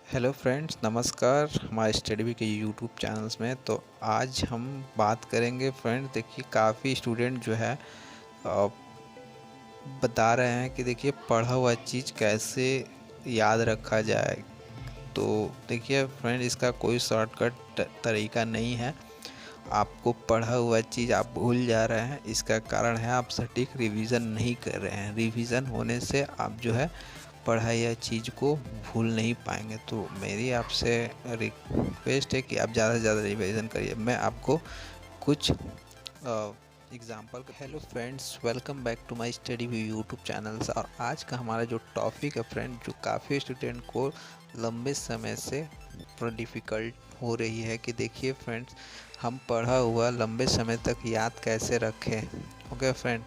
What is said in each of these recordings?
Hello friends, नमस्कार हमारे study we के यूट्यूब चैनल्स में। तो आज हम बात करेंगे फ्रेंड्स। देखिए, काफ़ी स्टूडेंट जो है अ, बता रहे हैं कि देखिए पढ़ा हुआ चीज़ कैसे याद रखा जाए। तो देखिए फ्रेंड, इसका कोई शॉर्टकट तरीका नहीं है। आपको पढ़ा हुआ चीज़ आप भूल जा रहे हैं, इसका कारण है आप सटीक रिवीजन नहीं कर रहे हैं। रिवीजन होने से आप जो है पढ़ाई या चीज़ को भूल नहीं पाएंगे। तो मेरी आपसे रिक्वेस्ट है कि आप ज़्यादा से ज़्यादा रिवीजन करिए। मैं आपको कुछ example. Hello friends, welcome back to my study view YouTube channels. और आज का हमारा जो टॉपिक है फ्रेंड, जो काफ़ी स्टूडेंट को लंबे समय से डिफ़िकल्ट हो रही है कि देखिए फ्रेंड्स, हम पढ़ा हुआ लंबे समय तक याद कैसे रखें। ओके फ्रेंड,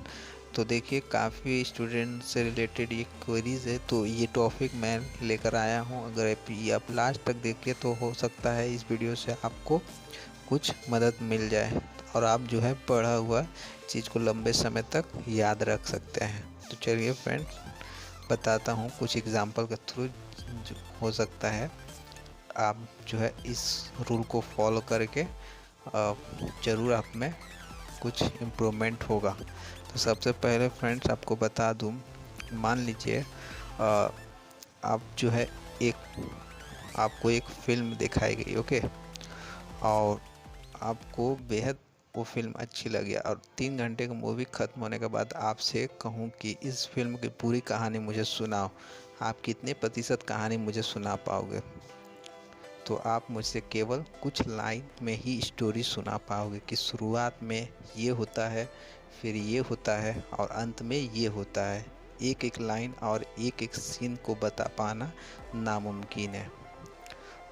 तो देखिए काफ़ी स्टूडेंट से रिलेटेड ये क्वेरीज है, तो ये टॉपिक मैं लेकर आया हूँ। अगर आप लास्ट तक देखिए तो हो सकता है इस वीडियो से आपको कुछ मदद मिल जाए और आप जो है पढ़ा हुआ चीज़ को लंबे समय तक याद रख सकते हैं। तो चलिए फ्रेंड्स, बताता हूँ कुछ एग्जांपल के थ्रू जो हो सकता है आप जो है इस रूल को फॉलो करके ज़रूर आप में कुछ इम्प्रूवमेंट होगा। तो सबसे पहले फ्रेंड्स आपको बता दूँ, मान लीजिए आप जो है आपको एक फ़िल्म दिखाई गई, ओके, और आपको बेहद वो फ़िल्म अच्छी लगी और 3 घंटे की मूवी ख़त्म होने के बाद आपसे कहूँ कि इस फ़िल्म की पूरी कहानी मुझे सुनाओ, आप कितने प्रतिशत कहानी मुझे सुना पाओगे? तो आप मुझसे केवल कुछ लाइन में ही स्टोरी सुना पाओगे कि शुरुआत में ये होता है, फिर ये होता है और अंत में ये होता है। एक एक लाइन और एक एक सीन को बता पाना नामुमकिन है।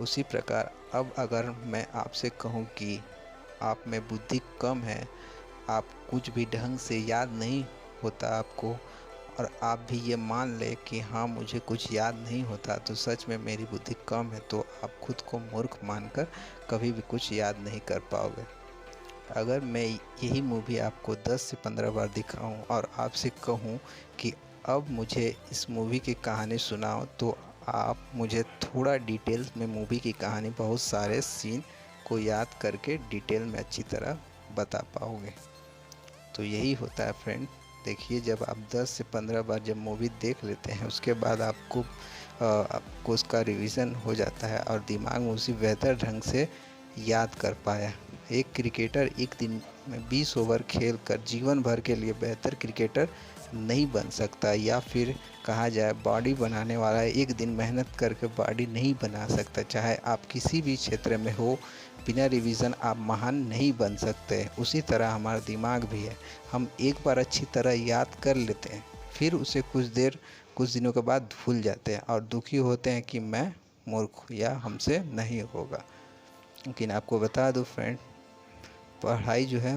उसी प्रकार अब अगर मैं आपसे कहूँ कि आप में बुद्धि कम है, आप कुछ भी ढंग से याद नहीं होता आपको, और आप भी ये मान ले कि हाँ मुझे कुछ याद नहीं होता, तो सच में मेरी बुद्धि कम है, तो आप खुद को मूर्ख मानकर कभी भी कुछ याद नहीं कर पाओगे। अगर मैं यही मूवी आपको 10 से 15 बार दिखाऊं और आपसे कहूं कि अब मुझे इस मूवी की कहानी सुनाओ, तो आप मुझे थोड़ा डिटेल्स में मूवी की कहानी, बहुत सारे सीन को याद करके डिटेल में अच्छी तरह बता पाओगे। तो यही होता है फ्रेंड। देखिए, जब आप 10 से 15 बार जब मूवी देख लेते हैं, उसके बाद आपको उसका रिवीजन हो जाता है और दिमाग में उसी बेहतर ढंग से याद कर पाया। एक क्रिकेटर एक दिन में 20 ओवर खेल कर जीवन भर के लिए बेहतर क्रिकेटर नहीं बन सकता, या फिर कहा जाए बॉडी बनाने वाला एक दिन मेहनत करके बॉडी नहीं बना सकता। चाहे आप किसी भी क्षेत्र में हो, बिना रिवीजन आप महान नहीं बन सकते। उसी तरह हमारा दिमाग भी है, हम एक बार अच्छी तरह याद कर लेते हैं, फिर उसे कुछ दिनों के बाद भूल जाते हैं और दुखी होते हैं कि मैं मूर्ख या हमसे नहीं होगा। लेकिन आपको बता दूं फ्रेंड, पढ़ाई जो है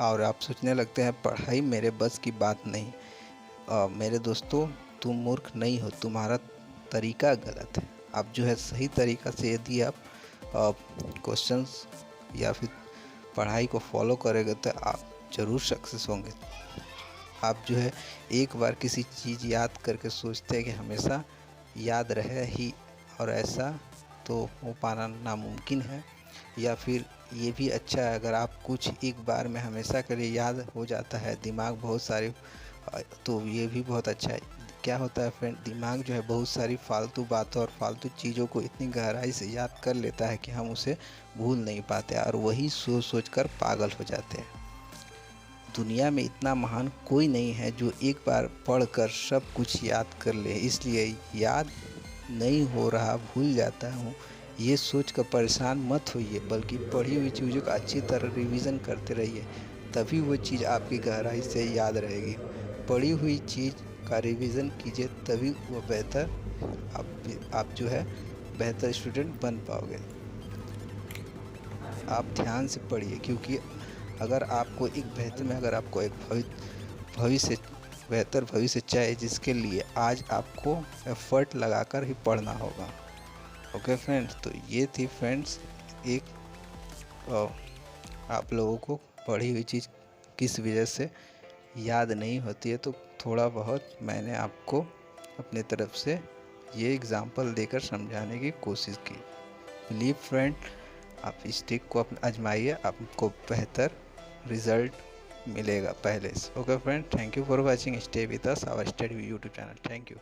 और आप सोचने लगते हैं पढ़ाई मेरे बस की बात नहीं। मेरे दोस्तों, तुम मूर्ख नहीं हो, तुम्हारा तरीका गलत है। आप जो है सही तरीक़ा से यदि आप क्वेश्चंस या फिर पढ़ाई को फॉलो करेंगे तो आप ज़रूर सक्सेस होंगे। आप जो है एक बार किसी चीज़ याद करके सोचते हैं कि हमेशा याद रहे ही, और ऐसा तो हो पाना नामुमकिन है। या फिर ये भी अच्छा है अगर आप कुछ एक बार में हमेशा के लिए याद हो जाता है, दिमाग बहुत सारे, तो ये भी बहुत अच्छा है। क्या होता है फ्रेंड, दिमाग जो है बहुत सारी फालतू बातों और फालतू चीज़ों को इतनी गहराई से याद कर लेता है कि हम उसे भूल नहीं पाते और वही सोच सोच कर पागल हो जाते हैं। दुनिया में इतना महान कोई नहीं है जो एक बार पढ़कर सब कुछ याद कर ले, इसलिए याद नहीं हो रहा, भूल जाता हूँ, ये सोच कर परेशान मत होइए, बल्कि पढ़ी हुई चीज़ों का अच्छी तरह रिवीजन करते रहिए, तभी वो चीज़ आपकी गहराई से याद रहेगी। पढ़ी हुई चीज़ का रिवीजन कीजिए, तभी वो बेहतर आप जो है बेहतर स्टूडेंट बन पाओगे। आप ध्यान से पढ़िए, क्योंकि अगर आपको एक बेहतर में अगर आपको एक भविष्य बेहतर भविष्य चाहिए, जिसके लिए आज आपको एफर्ट लगाकर ही पढ़ना होगा। ओके फ्रेंड्स, तो ये थी फ्रेंड्स एक आप लोगों को पढ़ी हुई चीज़ किस वजह से याद नहीं होती है, तो थोड़ा बहुत मैंने आपको अपने तरफ से ये एग्ज़ाम्पल देकर समझाने की कोशिश की। बिलीव फ्रेंड, आप इस ट्रिक को अपना आजमाइए, आपको बेहतर रिज़ल्ट मिलेगा पहले से। Okay friend, thank you for watching, stay with us our study YouTube channel. Thank you.